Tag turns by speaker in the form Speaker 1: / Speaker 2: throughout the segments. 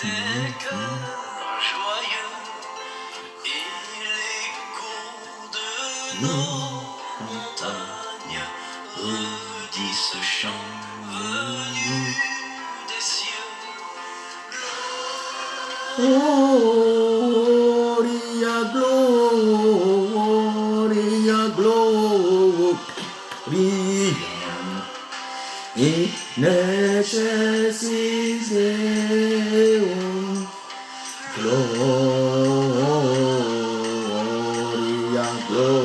Speaker 1: des cœurs joyeux et l'écho de nos montagnes redit ce chant venu des cieux.
Speaker 2: Gloria, gloria, gloria. In necessitem gloria, gloria.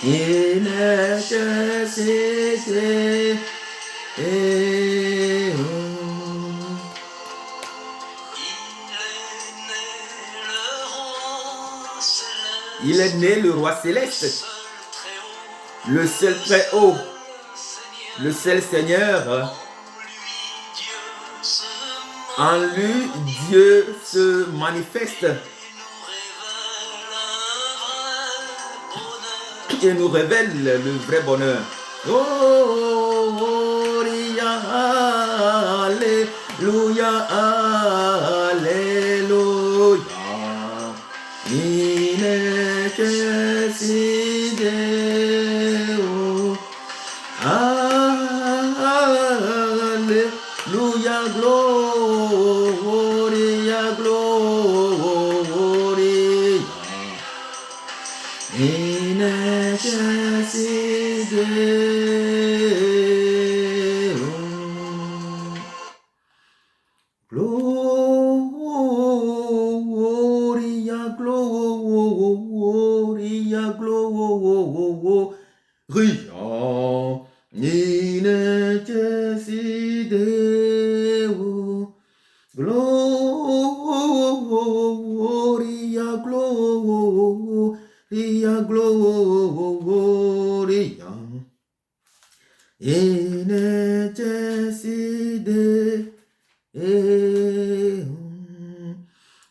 Speaker 2: In necessitem il est né le roi céleste, le seul très haut, le seul Seigneur. En lui, Dieu se manifeste et nous révèle le vrai bonheur. Oh, Gloria, Alléluia, Alléluia. In necessitem, Alléluia, gloria, gloria. In necessitem, gloria, gloria, gloria. In necessitem, gloria, gloria, gloria. In necessitem.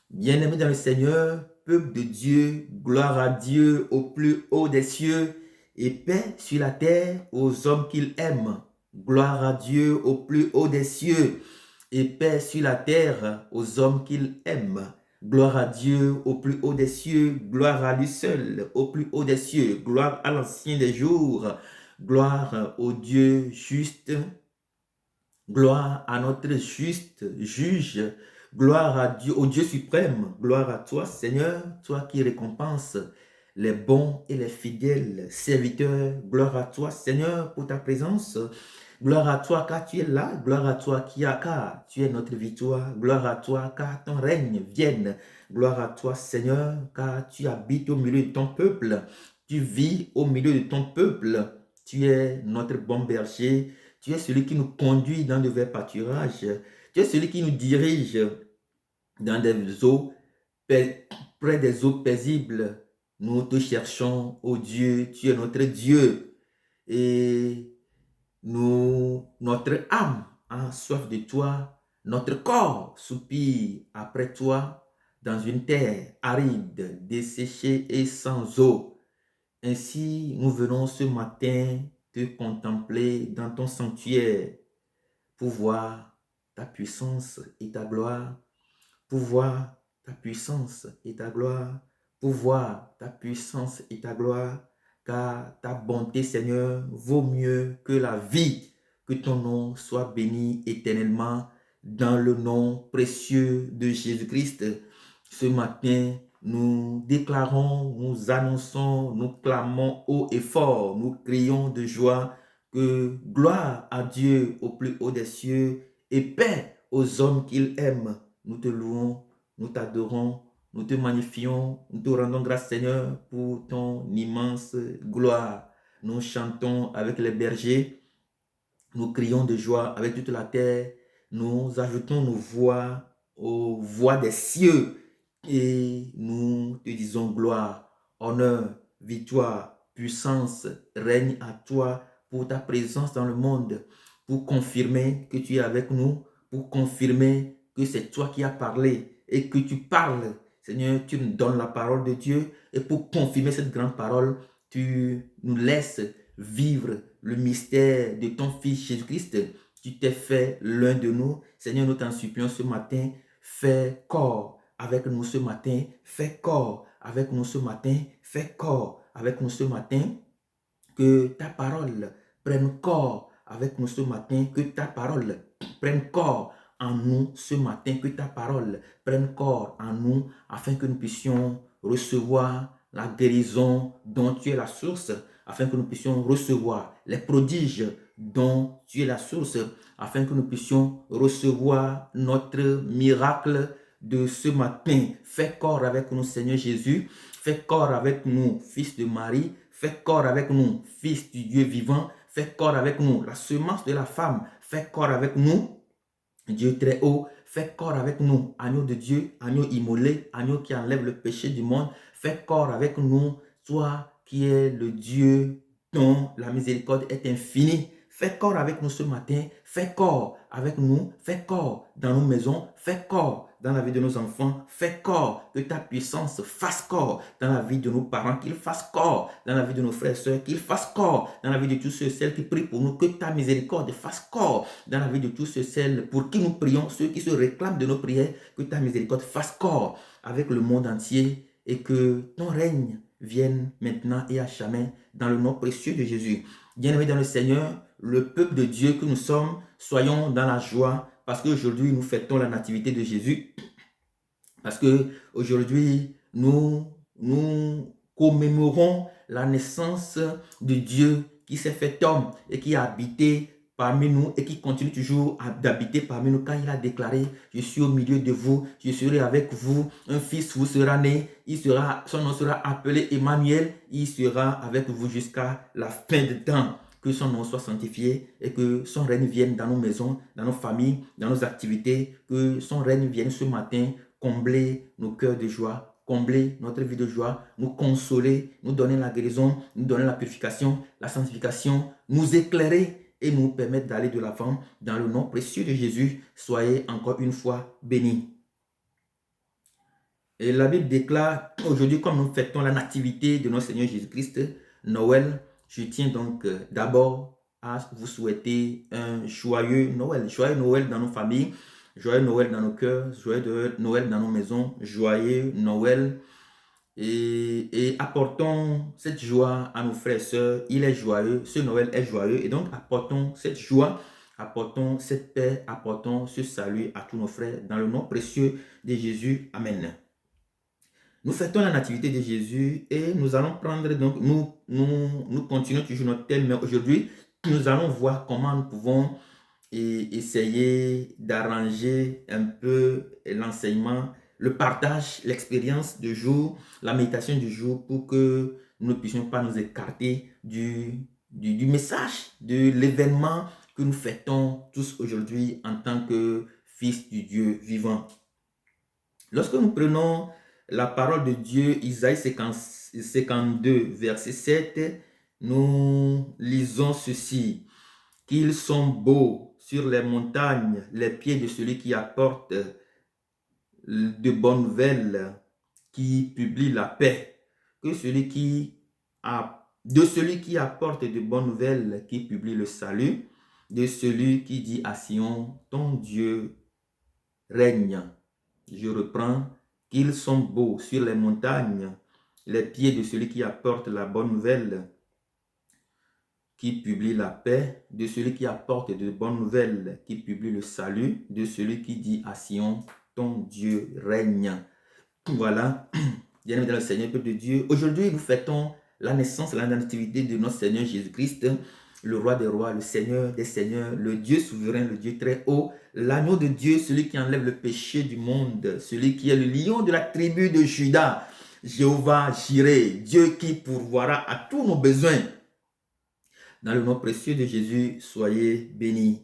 Speaker 2: Bien-aimés dans le Seigneur, peuple de Dieu, gloire à Dieu au plus haut des cieux et paix sur la terre aux hommes qu'il aime. Gloire à Dieu au plus haut des cieux et paix sur la terre aux hommes qu'il aime. Gloire à Dieu au plus haut des cieux, gloire à lui seul au plus haut des cieux, gloire à l'ancien des jours, gloire au Dieu juste, gloire à notre juste juge, gloire à Dieu, au Dieu suprême, gloire à toi Seigneur, toi qui récompenses les bons et les fidèles serviteurs, gloire à toi Seigneur pour ta présence, gloire à toi car tu es là, gloire à toi car tu es notre victoire, gloire à toi car ton règne vienne, gloire à toi Seigneur car tu habites au milieu de ton peuple, tu vis au milieu de ton peuple, tu es notre bon berger, tu es celui qui nous conduit dans de verts pâturages, tu es celui qui nous dirige dans des eaux, près des eaux paisibles. Nous te cherchons, ô Dieu, tu es notre Dieu. Et notre âme a soif de toi, notre corps soupire après toi dans une terre aride, desséchée et sans eau. Ainsi, nous venons ce matin te contempler dans ton sanctuaire pour voir ta puissance et ta gloire, pour voir ta puissance et ta gloire, pour voir ta puissance et ta gloire, car ta bonté, Seigneur, vaut mieux que la vie. Que ton nom soit béni éternellement dans le nom précieux de Jésus-Christ. Ce matin, nous déclarons, nous annonçons, nous clamons haut et fort, nous crions de joie que gloire à Dieu au plus haut des cieux et paix aux hommes qu'il aime. Nous te louons, nous t'adorons, nous te magnifions, nous te rendons grâce Seigneur pour ton immense gloire. Nous chantons avec les bergers, nous crions de joie avec toute la terre, nous ajoutons nos voix aux voix des cieux et nous te disons gloire, honneur, victoire, puissance, règne à toi pour ta présence dans le monde, pour confirmer que tu es avec nous, pour confirmer que c'est toi qui as parlé et que tu parles. Seigneur, tu nous donnes la parole de Dieu et pour confirmer cette grande parole, tu nous laisses vivre le mystère de ton Fils Jésus-Christ. Tu t'es fait l'un de nous. Seigneur, nous t'en supplions ce matin, fais corps avec nous ce matin, fais corps avec nous ce matin, fais corps avec nous ce matin, que ta parole prenne corps avec nous ce matin, que ta parole prenne corps en nous ce matin, que ta parole prenne corps en nous, afin que nous puissions recevoir la guérison dont tu es la source, afin que nous puissions recevoir les prodiges dont tu es la source, afin que nous puissions recevoir notre miracle de ce matin. Fais corps avec nous, Seigneur Jésus. Fais corps avec nous, Fils de Marie. Fais corps avec nous, Fils du Dieu vivant. Fais corps avec nous, la semence de la femme. Fais corps avec nous, Dieu très haut. Fais corps avec nous, agneau de Dieu, agneau immolé, agneau qui enlève le péché du monde. Fais corps avec nous, toi qui es le Dieu dont la miséricorde est infinie. Fais corps avec nous ce matin. Fais corps avec nous. Fais corps dans nos maisons. Fais corps dans la vie de nos enfants. Fais corps, que ta puissance fasse corps dans la vie de nos parents, qu'il fasse corps dans la vie de nos frères et sœurs, qu'il fasse corps dans la vie de tous ceux et celles qui prient pour nous, que ta miséricorde fasse corps dans la vie de tous ceux et celles pour qui nous prions, ceux qui se réclament de nos prières, que ta miséricorde fasse corps avec le monde entier et que ton règne vienne maintenant et à jamais dans le nom précieux de Jésus. Bien-aimés dans le Seigneur, le peuple de Dieu que nous sommes, soyons dans la joie parce qu'aujourd'hui nous fêtons la nativité de Jésus. Parce qu'aujourd'hui nous commémorons la naissance de Dieu qui s'est fait homme et qui a habité parmi nous et qui continue toujours d'habiter parmi nous quand il a déclaré: je suis au milieu de vous, je serai avec vous, un fils vous sera né, son nom sera appelé Emmanuel, il sera avec vous jusqu'à la fin du temps. Que son nom soit sanctifié et que son règne vienne dans nos maisons, dans nos familles, dans nos activités, que son règne vienne ce matin combler nos cœurs de joie, combler notre vie de joie, nous consoler, nous donner la guérison, nous donner la purification, la sanctification, nous éclairer et nous permettre d'aller de l'avant dans le nom précieux de Jésus. Soyez encore une fois bénis. Et la Bible déclare aujourd'hui, comme nous fêtons la nativité de notre Seigneur Jésus-Christ, Noël, je tiens donc d'abord à vous souhaiter un joyeux Noël. Joyeux Noël dans nos familles, joyeux Noël dans nos cœurs, joyeux Noël dans nos maisons, joyeux Noël. Et apportons cette joie à nos frères et sœurs. Il est joyeux, ce Noël est joyeux. Et donc apportons cette joie, apportons cette paix, apportons ce salut à tous nos frères dans le nom précieux de Jésus. Amen. Nous fêtons la nativité de Jésus et nous allons prendre, donc nous continuons toujours notre thème, mais aujourd'hui, nous allons voir comment nous pouvons essayer d'arranger un peu l'enseignement, le partage, l'expérience du jour, la méditation du jour pour que nous ne puissions pas nous écarter du message, de l'événement que nous fêtons tous aujourd'hui en tant que fils du Dieu vivant. Lorsque nous prenons la parole de Dieu, Isaïe 52, verset 7, nous lisons ceci: qu'ils sont beaux sur les montagnes, les pieds de celui qui apporte de bonnes nouvelles, qui publie la paix, de celui qui apporte de bonnes nouvelles, qui publie le salut, de celui qui dit à Sion, ton Dieu règne. Je reprends: qu'ils sont beaux sur les montagnes, les pieds de celui qui apporte la bonne nouvelle, qui publie la paix, de celui qui apporte de bonnes nouvelles, qui publie le salut, de celui qui dit à Sion, ton Dieu règne. Voilà, bien-aimés dans le Seigneur, peuple de Dieu. Aujourd'hui, nous fêtons la naissance, la nativité de notre Seigneur Jésus-Christ, le roi des rois, le Seigneur des seigneurs, le Dieu souverain, le Dieu très haut, l'agneau de Dieu, celui qui enlève le péché du monde, celui qui est le lion de la tribu de Juda, Jéhovah Jireh, Dieu qui pourvoira à tous nos besoins. Dans le nom précieux de Jésus, soyez bénis.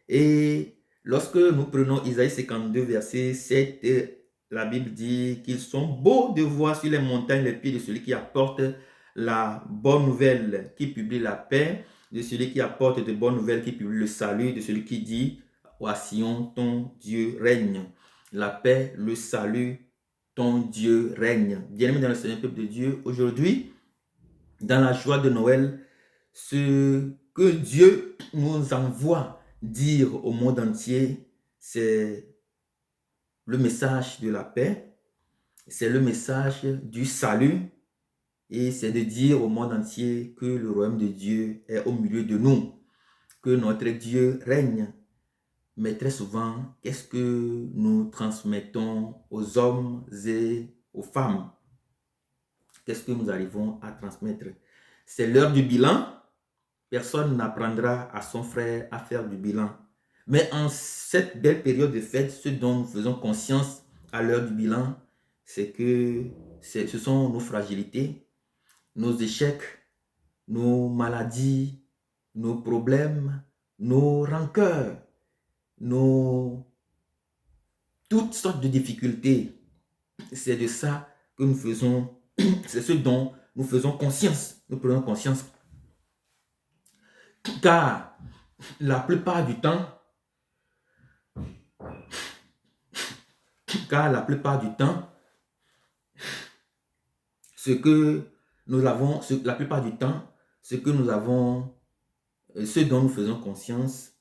Speaker 2: Et lorsque nous prenons Isaïe 52, verset 7, la Bible dit qu'ils sont beaux de voir sur les montagnes les pieds de celui qui apporte la bonne nouvelle, qui publie la paix, de celui qui apporte de bonnes nouvelles, qui publie le salut, de celui qui dit à Sion, ton Dieu règne. La paix, le salut, ton Dieu règne. Bien-aimés dans le Seigneur, peuple de Dieu, aujourd'hui, dans la joie de Noël, Ce que Dieu nous envoie dire au monde entier, c'est le message de la paix, c'est le message du salut, et c'est de dire au monde entier que le royaume de Dieu est au milieu de nous, que notre Dieu règne. Mais très souvent, qu'est-ce que nous transmettons aux hommes et aux femmes? Qu'est-ce que nous arrivons à transmettre? C'est l'heure du bilan. Personne n'apprendra à son frère à faire du bilan. Mais en cette belle période de fête, ce dont nous faisons conscience à l'heure du bilan, c'est que ce sont nos fragilités, nos échecs, nos maladies, nos problèmes, nos rancœurs, toutes sortes de difficultés. C'est de ça que nous faisons, c'est ce dont nous faisons conscience, nous prenons conscience. Car la plupart du temps, ce que nous avons, la plupart du temps, ce que nous avons, ce dont nous faisons conscience,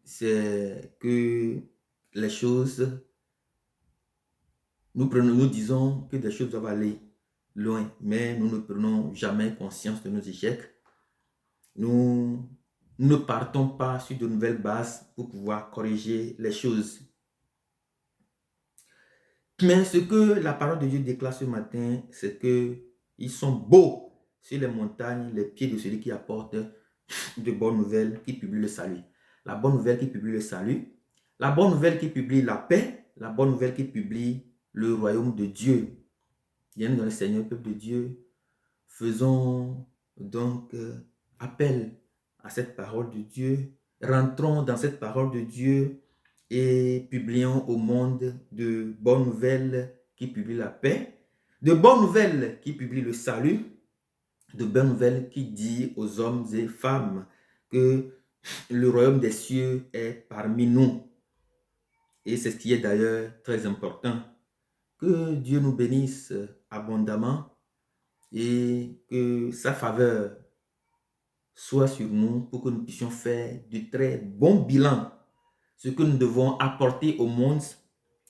Speaker 2: c'est que les choses, nous disons que des choses doivent aller loin, mais nous ne prenons jamais conscience de nos échecs. Nous ne partons pas sur de nouvelles bases pour pouvoir corriger les choses. Mais ce que la parole de Dieu déclare ce matin, c'est que ils sont beaux sur les montagnes, les pieds de celui qui apporte de bonnes nouvelles, qui publie le salut. La bonne nouvelle qui publie le salut, la bonne nouvelle qui publie la paix, la bonne nouvelle qui publie le royaume de Dieu. Bien dans le Seigneur, peuple de Dieu, faisons donc appel à cette parole de Dieu. Rentrons dans cette parole de Dieu et publions au monde de bonnes nouvelles qui publient la paix, de bonnes nouvelles qui publient le salut, de bonnes nouvelles qui disent aux hommes et femmes que le royaume des cieux est parmi nous. Et c'est ce qui est d'ailleurs très important. Que Dieu nous bénisse abondamment et que sa faveur soit sur nous pour que nous puissions faire de très bons bilans. Ce que nous devons apporter au monde,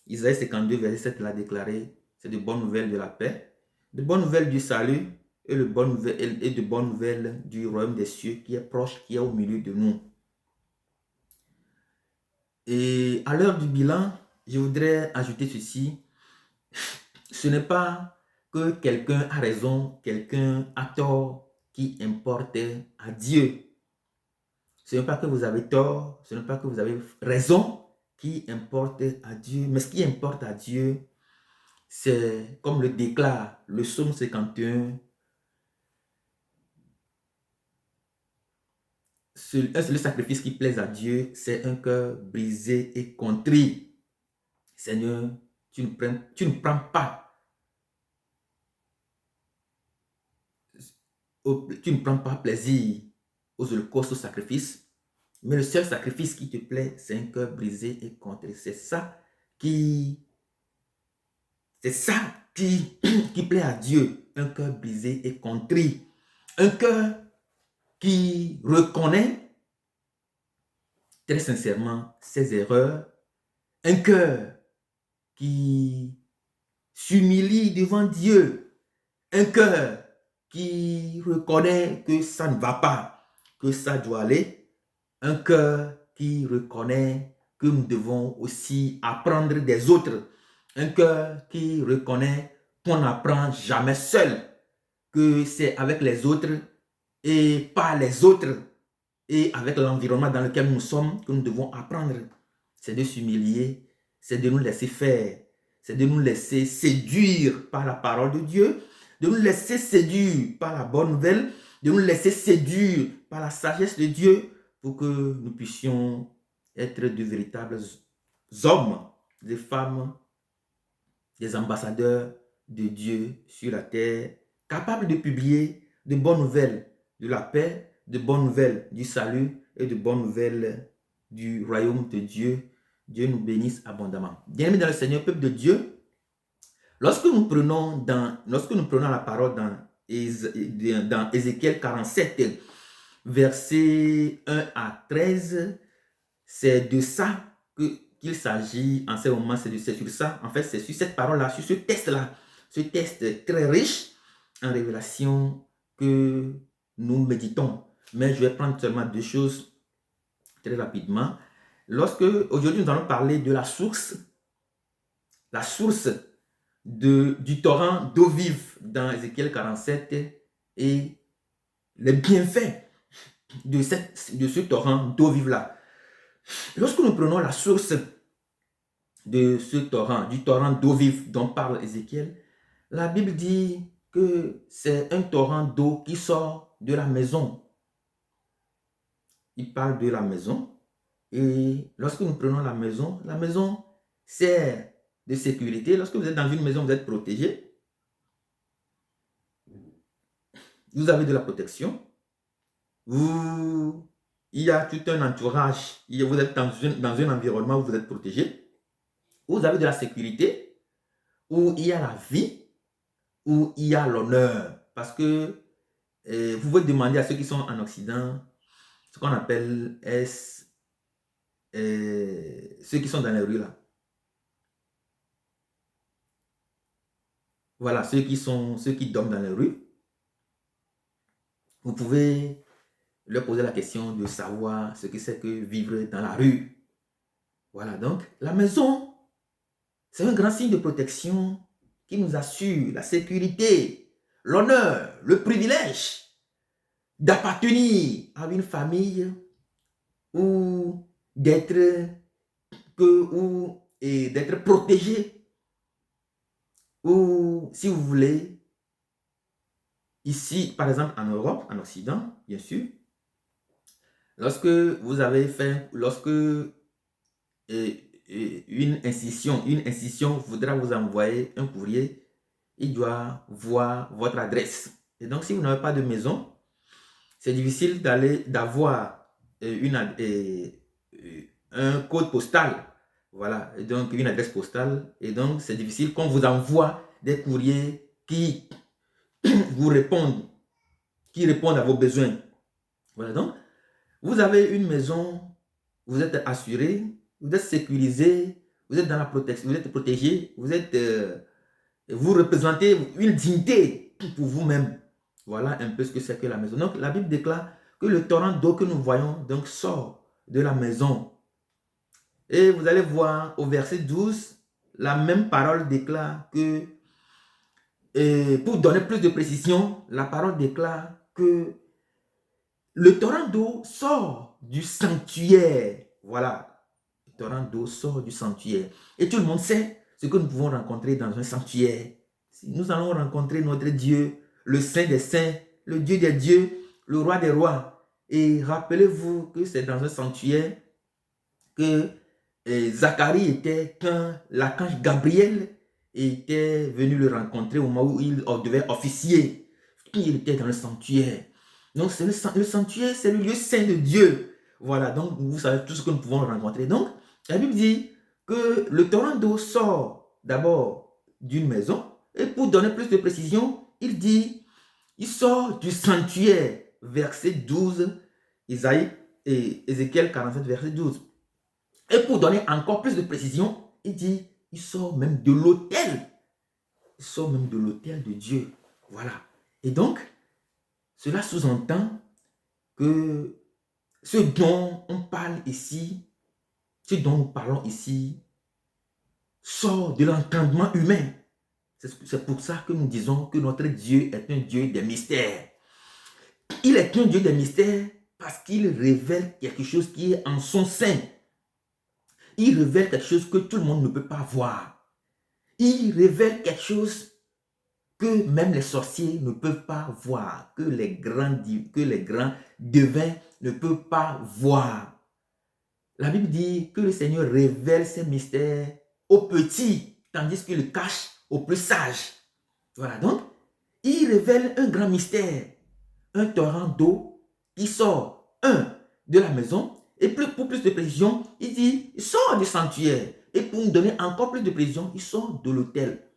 Speaker 2: Isaïe 52, verset 7 l'a déclaré, c'est de bonnes nouvelles de la paix, de bonnes nouvelles du salut et de bonnes nouvelles du royaume des cieux qui est proche, qui est au milieu de nous. Et à l'heure du bilan, je voudrais ajouter ceci. Ce n'est pas que quelqu'un a raison, quelqu'un a tort qui importe à Dieu. Ce n'est pas que vous avez tort, ce n'est pas que vous avez raison qui importe à Dieu. Mais ce qui importe à Dieu, c'est comme le déclare le psaume 51. Le sacrifice qui plaise à Dieu, c'est un cœur brisé et contrit. Seigneur, tu ne prends pas plaisir aux holocaustes, aux sacrifices, mais le seul sacrifice qui te plaît, c'est un cœur brisé et contrit. C'est ça qui plaît à Dieu, un cœur brisé et contrit, un cœur qui reconnaît très sincèrement ses erreurs, un cœur qui s'humilie devant Dieu, un cœur qui reconnaît que ça ne va pas, que ça doit aller, un cœur qui reconnaît que nous devons aussi apprendre des autres, un cœur qui reconnaît qu'on n'apprend jamais seul, que c'est avec les autres et pas les autres et avec l'environnement dans lequel nous sommes que nous devons apprendre. C'est de s'humilier, c'est de nous laisser faire, c'est de nous laisser séduire par la parole de Dieu, de nous laisser séduire par la bonne nouvelle, de nous laisser séduire par la sagesse de Dieu pour que nous puissions être de véritables hommes, des femmes, des ambassadeurs de Dieu sur la terre, capables de publier de bonnes nouvelles de la paix, de bonnes nouvelles du salut et de bonnes nouvelles du royaume de Dieu. Dieu nous bénisse abondamment. Bien-aimés dans le Seigneur, peuple de Dieu, lorsque nous prenons la parole dans dans Ézéchiel 47, versets 1 à 13, c'est de ça qu'il s'agit en ce moment, c'est sur ça, en fait, c'est sur cette parole-là, sur ce texte-là, ce texte très riche en révélation que nous méditons. Mais je vais prendre seulement deux choses très rapidement. Aujourd'hui, nous allons parler de la source du torrent d'eau vive dans Ézéchiel 47 et les bienfaits de ce torrent d'eau vive-là. Lorsque nous prenons la source de ce torrent, du torrent d'eau vive dont parle Ézéchiel, la Bible dit que c'est un torrent d'eau qui sort de la maison. Il parle de la maison. Et lorsque nous prenons la maison sert de sécurité. Lorsque vous êtes dans une maison, vous êtes protégé. Vous avez de la protection. Il y a tout un entourage. Vous êtes dans un environnement où vous êtes protégé. Vous avez de la sécurité, où il y a la vie, où il y a l'honneur. Parce que vous pouvez demander à ceux qui sont en Occident ce qu'on appelle ceux qui sont dans les rues là. Voilà, ceux qui dorment dans les rues. Vous pouvez leur poser la question de savoir ce que c'est que vivre dans la rue. Voilà, donc la maison, c'est un grand signe de protection qui nous assure la sécurité, l'honneur, le privilège d'appartenir à une famille ou d'être protégé. Ou si vous voulez, ici, par exemple en Europe, en Occident, bien sûr, lorsque une institution voudra vous envoyer un courrier, il doit voir votre adresse. Et donc, si vous n'avez pas de maison, c'est difficile d'avoir un code postal. Voilà, et donc une adresse postale. Et donc, c'est difficile qu'on vous envoie des courriers qui vous répondent, à vos besoins. Voilà, donc, vous avez une maison, vous êtes assuré, vous êtes sécurisé, vous êtes dans la protection, vous êtes protégé, vous représentez une dignité pour vous-même. Voilà un peu ce que c'est que la maison. Donc, la Bible déclare que le torrent d'eau que nous voyons donc sort de la maison. Et vous allez voir au verset 12, la même parole déclare que, pour donner plus de précision, la parole déclare que le torrent d'eau sort du sanctuaire. Voilà, le torrent d'eau sort du sanctuaire. Et tout le monde sait ce que nous pouvons rencontrer dans un sanctuaire. Nous allons rencontrer notre Dieu, le Saint des Saints, le Dieu des dieux, le Roi des rois. Et rappelez-vous que c'est dans un sanctuaire que Zacharie était quand l'archange Gabriel était venu le rencontrer au moment où il devait officier. Il était dans le sanctuaire. Donc, le sanctuaire, c'est le lieu saint de Dieu. Voilà, donc vous savez tout ce que nous pouvons rencontrer. Donc, la Bible dit que le torrent d'eau sort d'abord d'une maison. Et pour donner plus de précision, il dit, il sort du sanctuaire, verset 12, Ézéchiel 47, verset 12. Et pour donner encore plus de précision, il dit, il sort même de l'autel. Il sort même de l'autel de Dieu. Voilà. Et donc, cela sous-entend que ce dont on parle ici, ce dont nous parlons ici, sort de l'entendement humain. C'est pour ça que nous disons que notre Dieu est un Dieu des mystères. Il est un Dieu des mystères parce qu'il révèle quelque chose qui est en son sein. Il révèle quelque chose que tout le monde ne peut pas voir. Il révèle quelque chose que même les sorciers ne peuvent pas voir, que les grands devins ne peuvent pas voir. La Bible dit que le Seigneur révèle ses mystères aux petits, tandis qu'il le cache aux plus sages. Voilà, donc, il révèle un grand mystère, un torrent d'eau qui sort, de la maison, et pour plus de précision, il dit, il sort du sanctuaire. Et pour nous donner encore plus de précision, il sort de l'autel.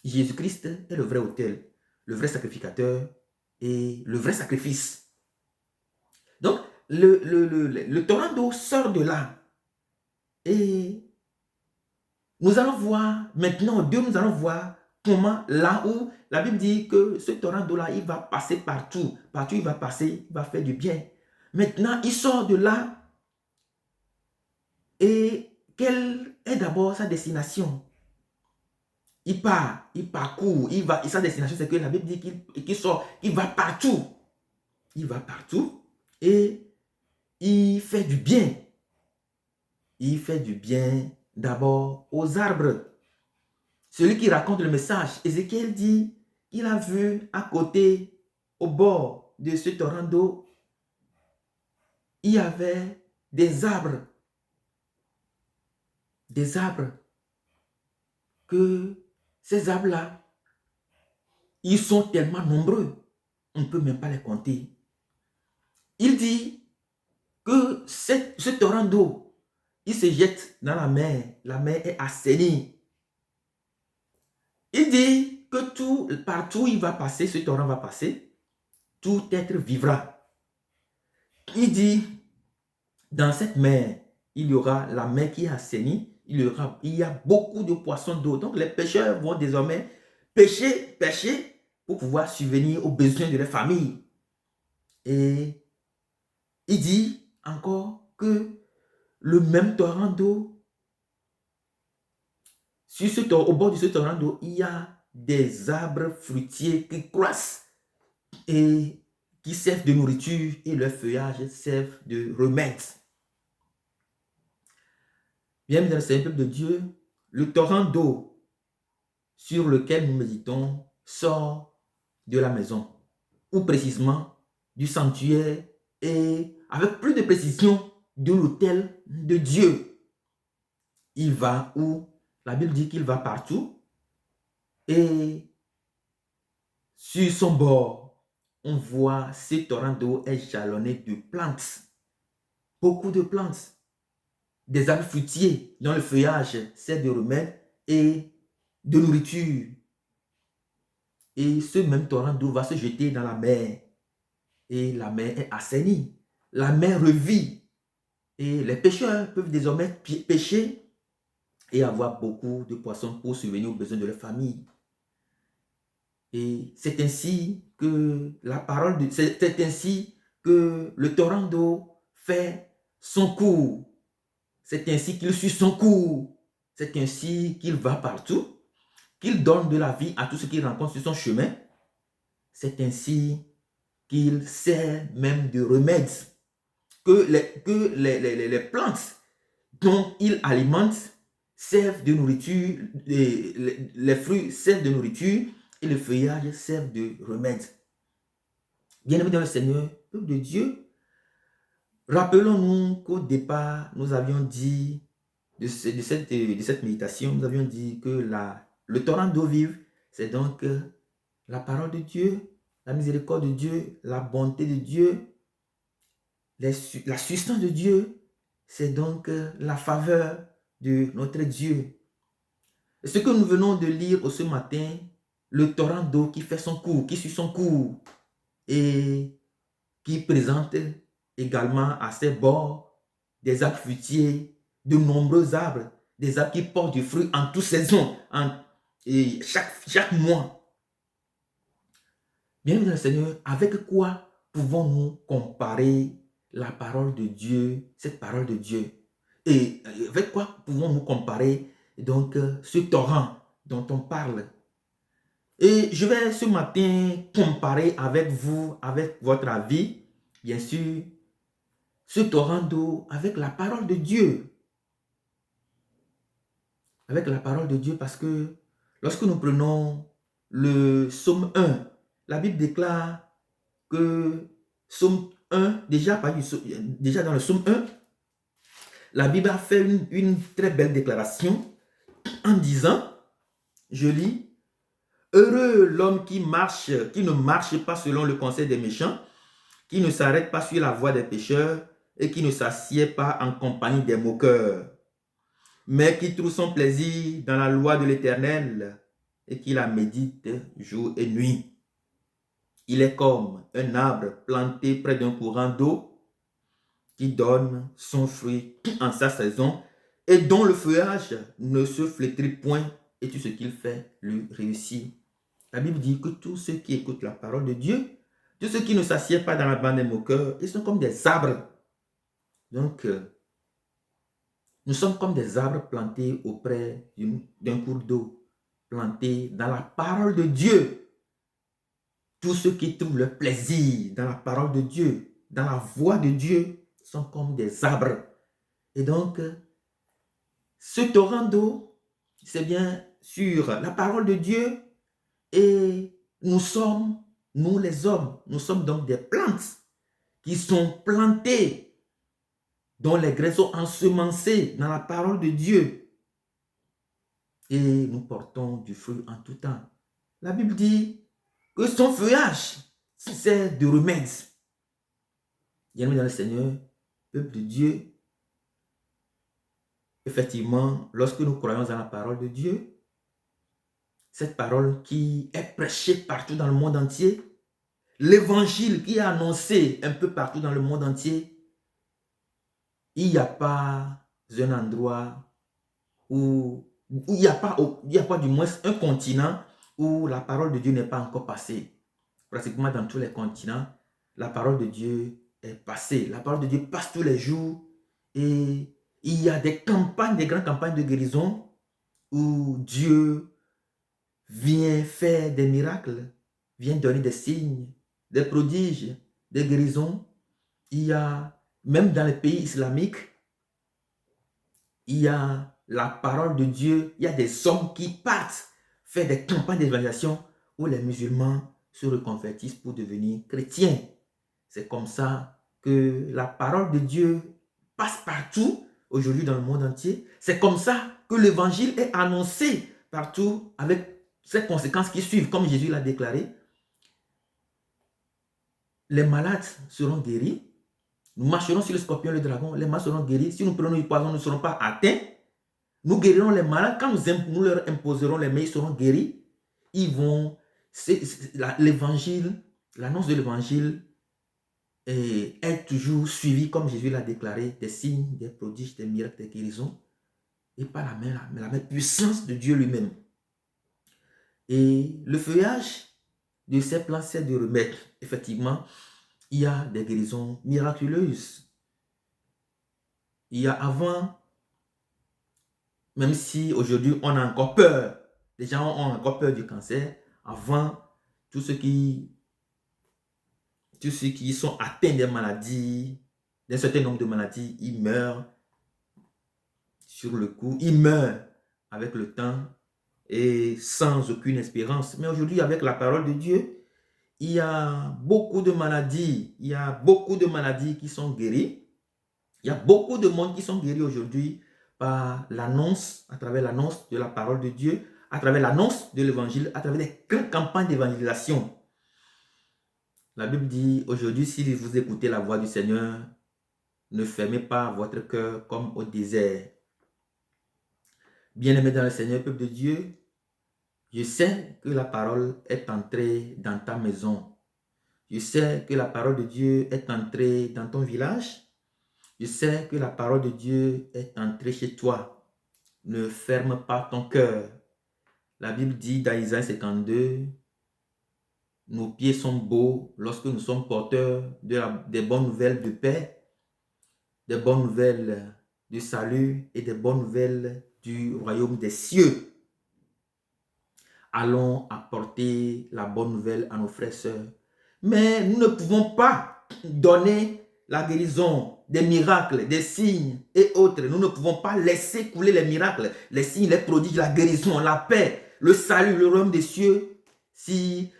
Speaker 2: Jésus-Christ est le vrai autel, le vrai sacrificateur et le vrai sacrifice. Donc, le torrent d'eau sort de là. Et nous allons voir, maintenant, Dieu, nous allons voir comment, là où la Bible dit que ce torrent d'eau-là, il va passer partout. Partout, il va passer, il va faire du bien. Maintenant, il sort de là. Et quelle est d'abord sa destination? Il part, il parcourt, il va. Et sa destination, c'est que la Bible dit qu'il sort, il va partout. Il va partout et il fait du bien. Il fait du bien d'abord aux arbres. Celui qui raconte le message, Ézéchiel dit qu'il a vu à côté, au bord de ce torrent d'eau, il y avait des arbres. Des arbres. Que ces arbres-là, ils sont tellement nombreux, on ne peut même pas les compter. Il dit que ce torrent d'eau, il se jette dans la mer est assainie. Il dit que partout il va passer, ce torrent va passer, tout être vivra. Il dit, dans cette mer, il y aura la mer qui est assainie, il y a beaucoup de poissons d'eau. Donc les pêcheurs vont désormais pêcher pour pouvoir subvenir aux besoins de leur famille. Et il dit encore que le même torrent d'eau, au bord de ce torrent d'eau, il y a des arbres fruitiers qui croissent et qui servent de nourriture et leur feuillage servent de remède. Bien, dans le Seigneur peuple de Dieu, le torrent d'eau sur lequel nous méditons sort de la maison, ou précisément du sanctuaire et avec plus de précision de l'autel de Dieu. Il va où? La Bible dit qu'il va partout et sur son bord, on voit ce torrent d'eau est jalonné de plantes, beaucoup de plantes, des arbres fruitiers dont le feuillage sert de remède et de nourriture. Et ce même torrent d'eau va se jeter dans la mer et la mer est assainie. La mer revit et les pêcheurs peuvent désormais pêcher et avoir beaucoup de poissons pour subvenir aux besoins de leur famille. Et c'est ainsi que c'est ainsi que le torrent d'eau fait son cours. C'est ainsi qu'il suit son cours. C'est ainsi qu'il va partout, qu'il donne de la vie à tout ce qu'il rencontre sur son chemin. C'est ainsi qu'il sert même de remède. Que les plantes dont il alimente servent de nourriture, les fruits servent de nourriture et le feuillage sert de remède. Bien-aimés dans le Seigneur, peuple de Dieu, rappelons-nous qu'au départ, nous avions dit de cette méditation, nous avions dit que le torrent d'eau vive, c'est donc la parole de Dieu, la miséricorde de Dieu, la bonté de Dieu, la substance de Dieu, c'est donc la faveur de notre Dieu. Et ce que nous venons de lire ce matin, le torrent d'eau qui fait son cours, qui suit son cours et qui présente également à ses bords des arbres fruitiers, de nombreux arbres, des arbres qui portent du fruit en toute saison, et chaque mois. Bien dans le Seigneur, avec quoi pouvons-nous comparer la parole de Dieu, cette parole de Dieu? Et avec quoi pouvons-nous comparer donc ce torrent dont on parle? Et je vais ce matin comparer avec vous, avec votre avis, bien sûr, ce torrent d'eau avec la parole de Dieu. Avec la parole de Dieu, parce que lorsque nous prenons le psaume 1, la Bible déclare que psaume 1, déjà dans le psaume 1, la Bible a fait une très belle déclaration en disant, je lis, « Heureux l'homme qui ne marche pas selon le conseil des méchants, qui ne s'arrête pas sur la voie des pécheurs et qui ne s'assied pas en compagnie des moqueurs, mais qui trouve son plaisir dans la loi de l'Éternel et qui la médite jour et nuit. » Il est comme un arbre planté près d'un courant d'eau qui donne son fruit en sa saison et dont le feuillage ne se flétrit point et tout ce qu'il fait lui réussit. La Bible dit que tous ceux qui écoutent la parole de Dieu, tous ceux qui ne s'assiedent pas dans la bande des moqueurs, ils sont comme des arbres. Donc, nous sommes comme des arbres plantés auprès d'un cours d'eau, plantés dans la parole de Dieu. Tous ceux qui trouvent le plaisir dans la parole de Dieu, dans la voix de Dieu, sont comme des arbres. Et donc, ce torrent d'eau, c'est bien sur la parole de Dieu. Et nous sommes, nous les hommes, nous sommes donc des plantes qui sont plantées, dont les graines sont ensemencées dans la parole de Dieu. Et nous portons du fruit en tout temps. La Bible dit que son feuillage, c'est de remède. Bien-aimés dans le Seigneur, peuple de Dieu, effectivement, lorsque nous croyons dans la parole de Dieu, cette parole qui est prêchée partout dans le monde entier, l'évangile qui est annoncé un peu partout dans le monde entier, il n'y a pas un endroit où il n'y a pas du moins un continent où la parole de Dieu n'est pas encore passée. Pratiquement dans tous les continents, la parole de Dieu est passée. La parole de Dieu passe tous les jours et il y a des campagnes, des grandes campagnes de guérison où Dieu vient faire des miracles, vient donner des signes, des prodiges, des guérisons. Il y a, même dans les pays islamiques, il y a la parole de Dieu, il y a des hommes qui partent faire des campagnes d'évangélisation où les musulmans se reconvertissent pour devenir chrétiens. C'est comme ça que la parole de Dieu passe partout aujourd'hui dans le monde entier. C'est comme ça que l'évangile est annoncé partout avec ces conséquences qui suivent, comme Jésus l'a déclaré. Les malades seront guéris. Nous marcherons sur le scorpion et le dragon. Les malades seront guéris. Si nous prenons du poison, nous ne serons pas atteints. Nous guérirons les malades. Quand nous leur imposerons les mains, ils seront guéris. Ils vont... L'évangile, l'annonce de l'évangile est toujours suivie, comme Jésus l'a déclaré, des signes, des prodiges, des miracles, des guérisons. Et par la même puissance de Dieu lui-même. Et le feuillage de ces plantes, c'est de remettre, effectivement, il y a des guérisons miraculeuses. Il y a avant, même si aujourd'hui on a encore peur, les gens ont encore peur du cancer, avant, tous ceux qui sont atteints des maladies, d'un certain nombre de maladies, ils meurent sur le coup, ils meurent avec le temps et sans aucune espérance. Mais aujourd'hui, avec la parole de Dieu, il y a beaucoup de maladies. Il y a beaucoup de maladies qui sont guéries. Il y a beaucoup de monde qui sont guéris aujourd'hui par l'annonce, à travers l'annonce de la parole de Dieu, à travers l'annonce de l'évangile, à travers des grandes campagnes d'évangélisation. La Bible dit aujourd'hui, si vous écoutez la voix du Seigneur, ne fermez pas votre cœur comme au désert. Bien-aimé dans le Seigneur, peuple de Dieu, je sais que la parole est entrée dans ta maison. Je sais que la parole de Dieu est entrée dans ton village. Je sais que la parole de Dieu est entrée chez toi. Ne ferme pas ton cœur. La Bible dit dans Isaïe 52, nos pieds sont beaux lorsque nous sommes porteurs des bonnes nouvelles de paix, des bonnes nouvelles de salut et des bonnes nouvelles du royaume des cieux. Allons apporter la bonne nouvelle à nos frères et sœurs. Mais nous ne pouvons pas donner la guérison, des miracles, des signes et autres. Nous ne pouvons pas laisser couler les miracles, les signes, les prodiges, la guérison, la paix, le salut, le royaume des cieux, si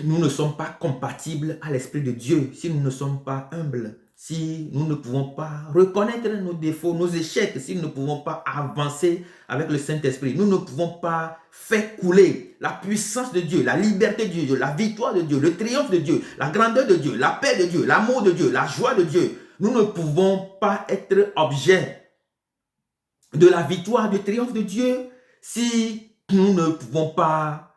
Speaker 2: nous ne sommes pas compatibles à l'Esprit de Dieu, si nous ne sommes pas humbles, si nous ne pouvons pas reconnaître nos défauts, nos échecs, si nous ne pouvons pas avancer avec le Saint-Esprit, nous ne pouvons pas faire couler la puissance de Dieu, la liberté de Dieu, la victoire de Dieu, le triomphe de Dieu, la grandeur de Dieu, la paix de Dieu, l'amour de Dieu, la joie de Dieu. Nous ne pouvons pas être objet de la victoire, du triomphe de Dieu si nous ne pouvons pas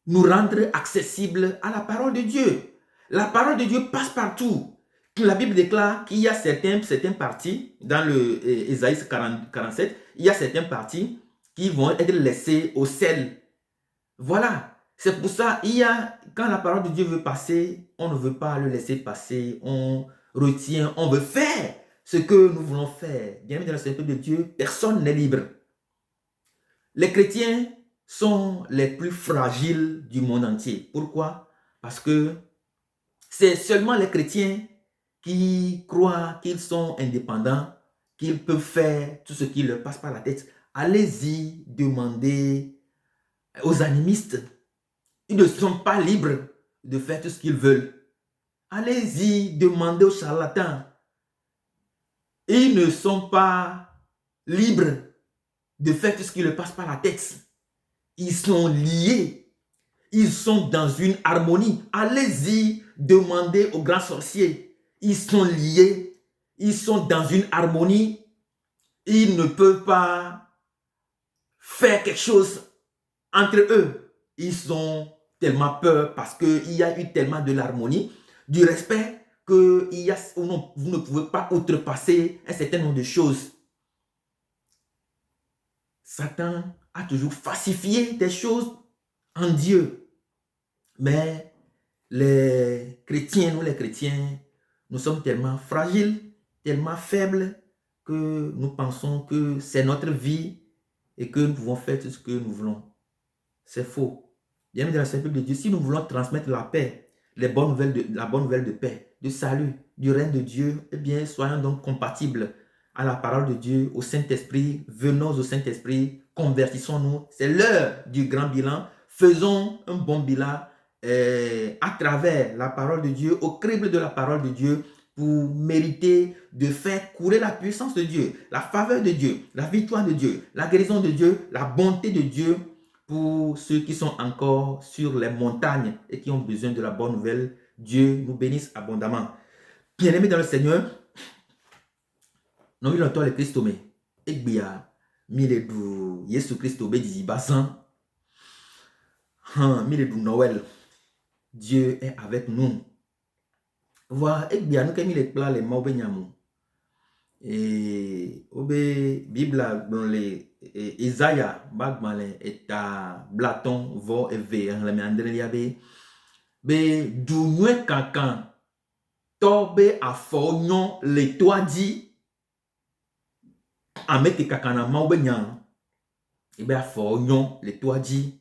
Speaker 2: nous rendre accessibles à la parole de Dieu. La parole de Dieu passe partout. La Bible déclare qu'il y a certaines parties, dans le Ésaïe 47, il y a certaines parties qui vont être laissées au sel. Voilà. C'est pour ça, quand la parole de Dieu veut passer, on ne veut pas le laisser passer, on retient, on veut faire ce que nous voulons faire. Bien aimé dans le Seigneur de Dieu, personne n'est libre. Les chrétiens sont les plus fragiles du monde entier. Pourquoi? Parce que c'est seulement les chrétiens qui croient qu'ils sont indépendants, qu'ils peuvent faire tout ce qui leur passe par la tête. Allez-y demander aux animistes. Ils ne sont pas libres de faire tout ce qu'ils veulent. Allez-y demander aux charlatans. Ils ne sont pas libres de faire tout ce qui leur passe par la tête. Ils sont liés. Ils sont dans une harmonie. Allez-y demander aux grands sorciers. Ils sont liés. Ils sont dans une harmonie. Ils ne peuvent pas faire quelque chose entre eux. Ils ont tellement peur parce qu'il y a eu tellement de l'harmonie, du respect, que vous ne pouvez pas outrepasser un certain nombre de choses. Satan a toujours falsifié des choses en Dieu. Mais les chrétiens, nous sommes tellement fragiles, tellement faibles, que nous pensons que c'est notre vie et que nous pouvons faire tout ce que nous voulons. C'est faux. Bien dans la sainteté de Dieu, si nous voulons transmettre la paix, la bonne nouvelle de paix, de salut, du règne de Dieu, eh bien, soyons donc compatibles à la parole de Dieu, au Saint-Esprit. Venons au Saint-Esprit, convertissons-nous. C'est l'heure du grand bilan. Faisons un bon bilan à travers la parole de Dieu, au crible de la parole de Dieu, pour mériter de faire couler la puissance de Dieu, la faveur de Dieu, la victoire de Dieu, la guérison de Dieu, la bonté de Dieu, pour ceux qui sont encore sur les montagnes et qui ont besoin de la bonne nouvelle. Dieu nous bénisse abondamment. Bien-aimés dans le Seigneur, nous vivons le Christ mais et bien mille du Jésus Christ be di basan mille du Noël. Dieu est avec nous. Voir et bien nous que mille plat les mots benyamou et obe Bible dans les Isaiah bagmale et ta blaton vo eve le meandre liabe be du nwe kankan to be afonyon le toi dit amete kakana ma obenya e be afonyon le toi dit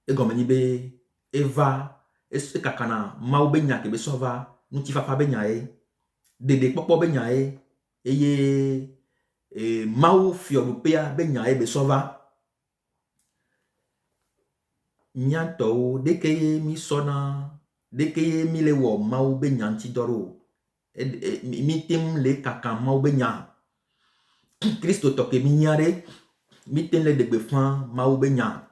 Speaker 2: e gomeni be eva e kakana ma obenya ke be sova nu ti fa benya e dede popo benya e eye mau fiorupea benya e be sova mianto deke mi sona deke mi le wo mau benya nti doro mi tem le kaka mau benya Christo toke mi nyare mi ten le degbe fan mau benya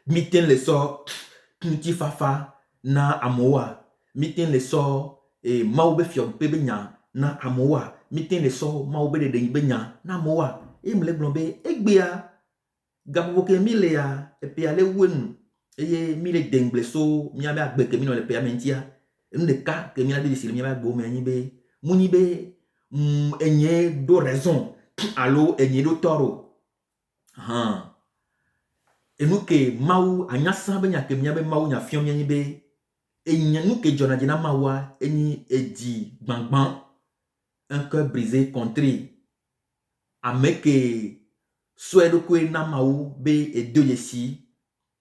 Speaker 2: mi ten le so nti fafa na amoa mi ten le so mau be fiorupe benya na amoa mi ten le so mau be de benya na amoa e mle blombe egbea gaboke mile ya epe ale wenu eye mile dengle so mi abe agbeke mi no le pe amentia ne ka ke mi ade disile mi abe gbo me anyi be muni be enye do raison allo enye do toro enu ke mau anya san be nya ke mi abe mau nya fion mi anyi be enya nu ke jona jina mawa eni eji gbangban un cœur brisé contré ameke souedo kwe na mau be edo yesi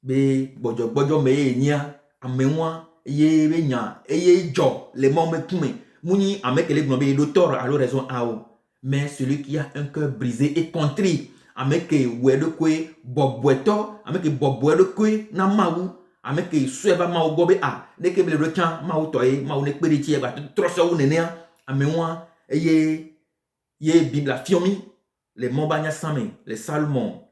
Speaker 2: be bojo me enya amewa ye be nya eye jo le mau me kume muni ameke le gnombe do tort à raison ao mais celui qui a un cœur brisé et contrit ameke wedo kwe bobweto ameke bobwedo kwe na mau ameke soueba mau gobe a neke bele rechan mau toye mau ne kperiti e ba troso wu nenea amewa eye ye bibla fiomi les Mobanya Same, les Salmon,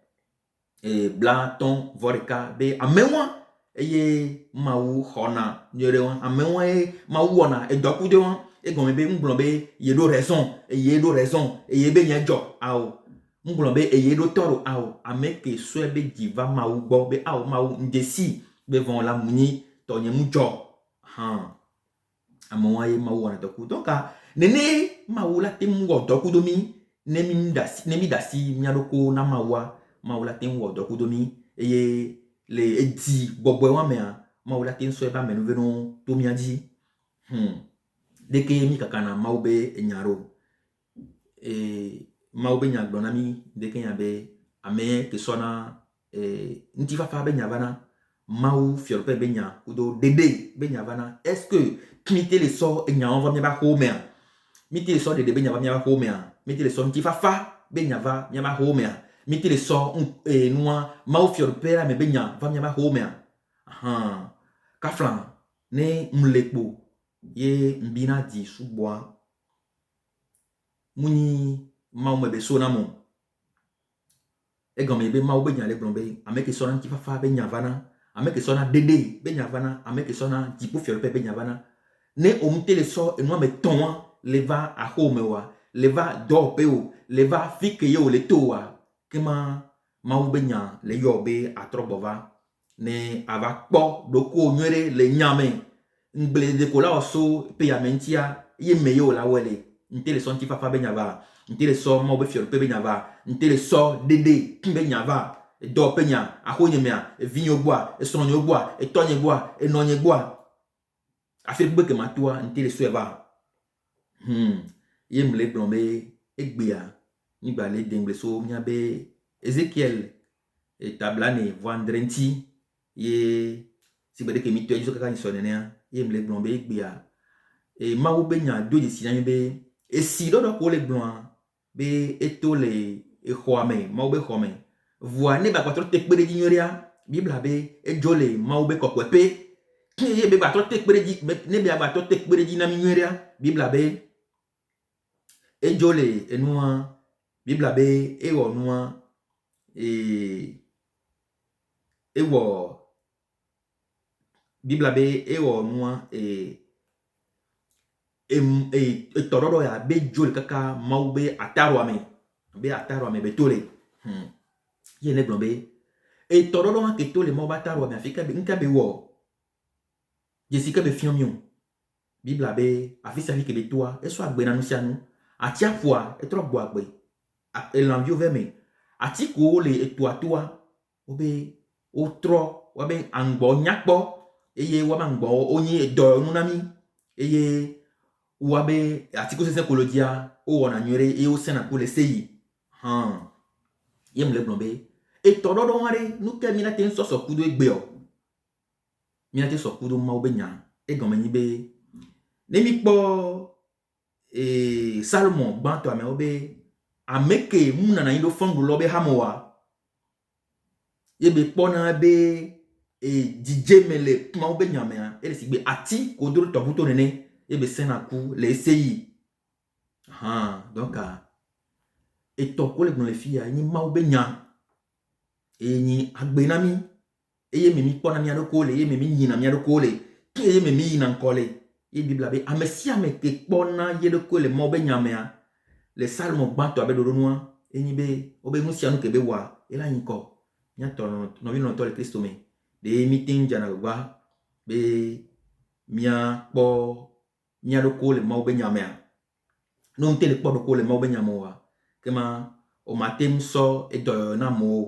Speaker 2: et Blaton, Voreka, be amewa, eye mau hona, nyerewan, amewa e mau wana, e dokudewan, e gombe mblombe, ye do raison, et ye be nyejo, ao. ngblɔ be eye ɖo tɔ ɖo awɔ ame ke sɔe be dzi va mawu gbɔ be awɔ mawu ndesi be vɔn la munyi tɔ nye mu dzɔ amewo ye mawu wɔna dɔku donc nene mawu la te mu wɔ dɔku do mi ne mi dasi mia ɖoko na mawu la te mu wɔ dɔku do mi eye le edi gbɔgbɔe wa mea mawu la te sɔe ba me nuve no to mia dzi deke mi kaka na mawu be enya ɖo mawu be nya gblɔ na mi deke nya be ame ke sɔna ŋutifafa be nya vana mawu fiɔɖoƒe be nya kudo dede be nya vana est-ce que mi te le sɔ enya va miaba xɔ mea mi te le sɔ dede be nya va miaba xɔ mea mi te le sɔ ŋutifafa be nya va miaba xɔ mea mi te le sɔ nua mawu fiɔɖoƒe la me be nya va miaba xɔ mea kafla ne mle kpo ye mbina di subɔa muni mawu me be so na mo egɔme be mawu be nya le gblɔ be ame ke sɔna ŋutifafa be nya vana ame ke sɔna dede be nya vana ame ke sɔna dziƒo fiɔɖoƒe be nya vana ne o te le sɔ enua me tɔn le va axɔ me wa le va dɔwɔƒe o le va fi ke ye o le to wa kema mawu be nya le yɔ be atrɔ gbɔ va ne ava kpɔ ɖoko nyuie ɖe le nya me ngble de ko la so pe ya me ŋutia ye me ye o la wɔe le nte le sɔ ŋutifafa be nya va nte le sɔ mawu be fiɔɖoƒe be nya va nte le sɔ dede be nya va dɔwɔƒe nya axɔ nye mea vinyo gbɔa esrɔ̃nyo gbɔa etɔnye gbɔa enɔnye gbɔa afi gbe ke ma toa nte le sɔe va ye mle gblɔ be egbea nyigba le dengble so mia be Ezekiel tablane voandre ŋti ye si gbe de ke mi tɔ yesu kaka ni sɔ nenea ye mle gblɔ be egbea mawu be nya do dzesi na mi be esi ɖɔɖɔ ko le gblɔa be eto le exɔa me mawu be xɔ me voa ne ba gbatrɔ te kpe ɖe dzi nyuia bibla be edzo le mawu be kɔkɔeƒe ye be gbatrɔ te kpe ɖe dzi ne be gbatrɔ te kpe ɖe dzi na mi nyuia bibla be edzo le enua bibla be ewɔ nua ewɔ bibla be ewɔ nua etɔɖɔɖɔ ya be dzo le kaka mawu be ataroa me be to le ye ne gblɔ be etɔɖɔɖɔ hã ke to le mawu be ataroa me afi ke be ŋka be wɔ dzesi ke be fiɔ mi o bibla be afi sia afi ke be toa esɔ agbe na nu sia nu atiaƒua etrɔ gbɔ agbe elãviwo ve me ati ko le etoa toa wo be wotrɔ wo be aŋgbɔ nyakpɔ eye wo be aŋgbɔ wonye edɔ nu na mi eye wo be atikutsetсе ko le dzia wo wɔna nyuie ɖe eye wo sena ku le seyi ye mle gblɔ be etɔɖɔɖɔ hã ɖe nu ke mina te sɔsɔ kudo egbeɔ mina te sɔ kudo mawu be nya egɔme nyi be ne mi kpɔ Salomon gbãtɔ amewo be ame ke mu nana anyi ɖo fɔŋɖulɔ be hamoa ye be kpɔna be dzidze me le mawu be nya mea ele si gbe ati ko do tɔʋuto nene ye be sena ku le eseyi donc etɔ ko le gblɔ le fia nyi mawu be nya eye nyi agbe na mi eye me mi kpɔna mia ɖokuiwo le eye me mi yina mia ɖokuiwo le eye me mi yina ŋkɔ le ye bibla be ame sia ame ke kpɔna ye ɖokui le mawu be nya mea le Salomon gbãtɔ be ɖoɖo nua enyi be wo be nu sia nu ke be wɔa ela nyi kɔ miatɔ nɔvi nɔtɔ le Kristo me ɖe mi te dzana gbagba be mia kpɔ mia ɖokuiwo le mawu be nya mea ne wo te le kpɔ ɖokuiwo le mawu be nya me oa kema o mate sɔ edɔyɔyɔ na amewo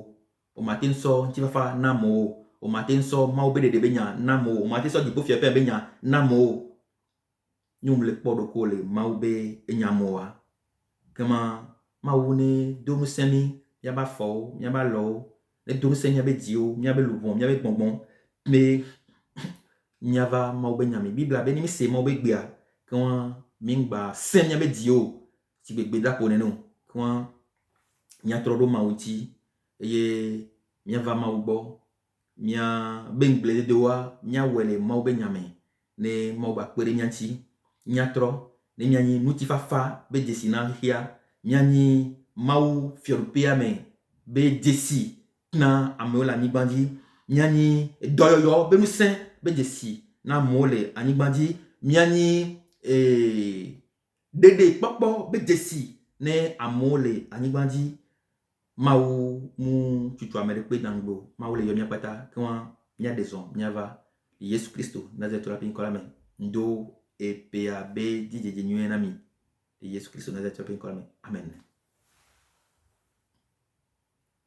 Speaker 2: o mate sɔ ŋutifafa na amewo o mate sɔ mawu be ɖeɖe be nya na amewo o mate sɔ dziƒo fiaƒe be nya na amewo nyɔnu le kpɔ ɖokuiwo le mawu be enya me oa kema mawu ne do ŋusẽ mi miabe afɔwo miabe alɔwo ne do ŋusẽ miabe dziwo miabe luʋɔ miabe gbɔgbɔ be miava mawu be nya me bibla be ne mi se mawu be gbea kewa mi ŋgba sẽ miabe dziwo si gbegbe da ko nene o kewa miatrɔ ɖo mawu ŋuti eye miava mawu gbɔ mia be ŋgblededewoa miawɔe le mawu be nya me ne mawu ba kpe ɖe mia ŋuti miatrɔ ne mianyi ŋutifafa be dzesi na xexea mianyi mawu fiɔɖoƒea me be dzesi na amewo le anyigba dzi mianyi dɔyɔyɔ be ŋusẽ be dzesi na amewo le anyigba dzi mianyi ɖeɖe kpɔkpɔ be dzesi ne amewo le anyigba dzi Mau mu tutu amerekpe dangbo. Mau le yomia pata. Kwa mia deson. Mia va. Yesu Christo. Nazareth la pinkolame. Ndo e pe a be di nami. Yesu Christo Nazareth la pinkolame. Amen.